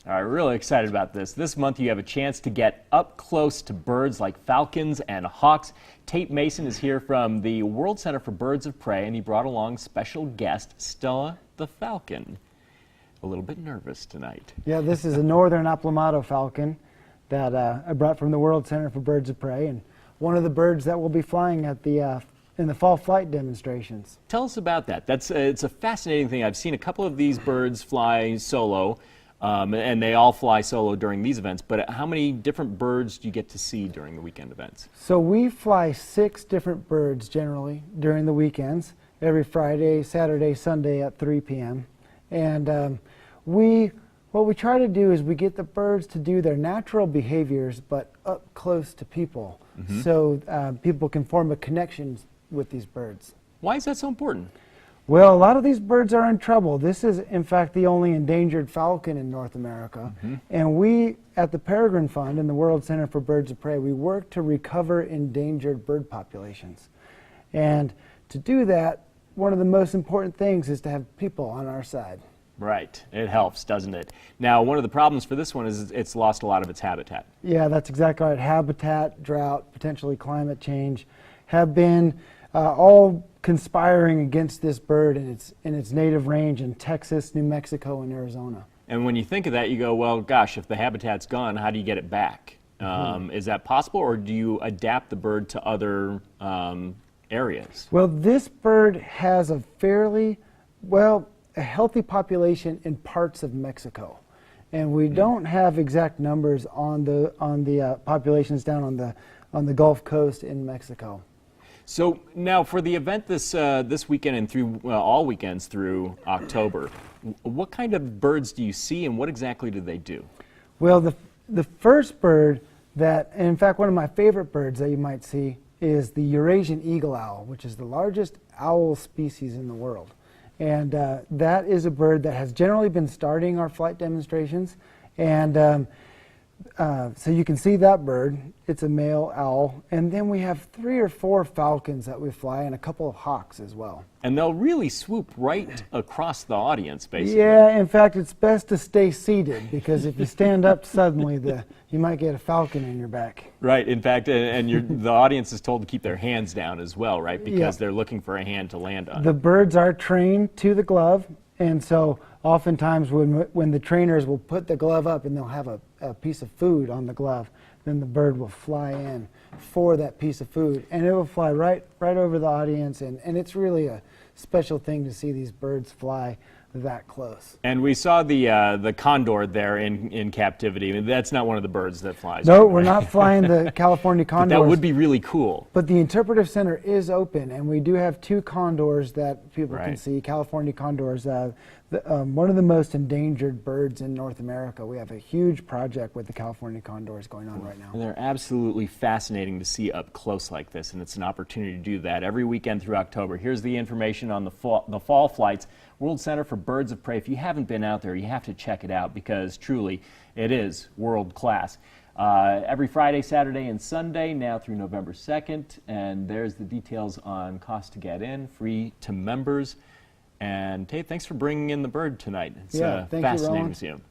All right, really excited about this. This month you have a chance to get up close to birds like falcons and hawks. Tate Mason is here from the World Center for Birds of Prey, and he brought along special guest Stella the falcon. A little bit nervous tonight. Yeah, this is a northern Aplomado falcon that I brought from the World Center for Birds of Prey, and one of the birds that will be flying at the in the fall flight demonstrations. Tell us about that. It's a fascinating thing. I've seen a couple of these birds fly solo. And they all fly solo during these events, but how many different birds do you get to see during the weekend events? So we fly 6 different birds generally during the weekends, every Friday, Saturday, Sunday at 3 p.m. And what we try to do is we get the birds to do their natural behaviors, but up close to people, so people can form a connection with these birds. Why is that so important? Well, a lot of these birds are in trouble. This is, in fact, the only endangered falcon in North America. And we, at the Peregrine Fund and the World Center for Birds of Prey, we work to recover endangered bird populations. And to do that, one of the most important things is to have people on our side. Right. It helps, doesn't it? Now, one of the problems for this one is it's lost a lot of its habitat. Yeah, that's exactly right. Habitat, drought, potentially climate change have been all conspiring against this bird in its native range in Texas, New Mexico, and Arizona. And when you think of that, you go, well, gosh, if the habitat's gone, how do you get it back? Is that possible, or do you adapt the bird to other areas? Well, this bird has a fairly, a healthy population in parts of Mexico. And we don't have exact numbers on the populations down on the Gulf Coast in Mexico. So now for the event this weekend and through all weekends through October, what kind of birds do you see and what exactly do they do? Well, the first bird that, and in fact one of my favorite birds that you might see is the Eurasian eagle owl, which is the largest owl species in the world. And that is a bird that has generally been starting our flight demonstrations. And so you can see that bird. It's a male owl. And then we have 3 or 4 falcons that we fly and a couple of hawks as well. And they'll really swoop right across the audience, basically. Yeah, in fact, it's best to stay seated because if you stand up suddenly, you might get a falcon in your back. Right. In fact, the audience is told to keep their hands down as well, right? Because they're looking for a hand to land on. The birds are trained to the glove, and so oftentimes when the trainers will put the glove up and they'll have a piece of food on the glove, then the bird will fly in for that piece of food, and it will fly right over the audience, and it's really a special thing to see these birds fly that close. And we saw the condor there in captivity. I mean, that's not one of the birds that flies. No, we're not flying the California condors. But that would be really cool. But the interpretive center is open, and we do have 2 condors that people can see, California condors, one of the most endangered birds in North America. We have a huge project with the California condors going on right now. And they're absolutely fascinating to see up close like this, and it's an opportunity to do that every weekend through October. Here's the information on the fall flights. World Center for Birds of Prey. If you haven't been out there, you have to check it out because truly it is world class. Every Friday, Saturday, and Sunday now through November 2nd, and there's the details on cost to get in, free to members. And Tate, thanks for bringing in the bird tonight. It's a fascinating museum.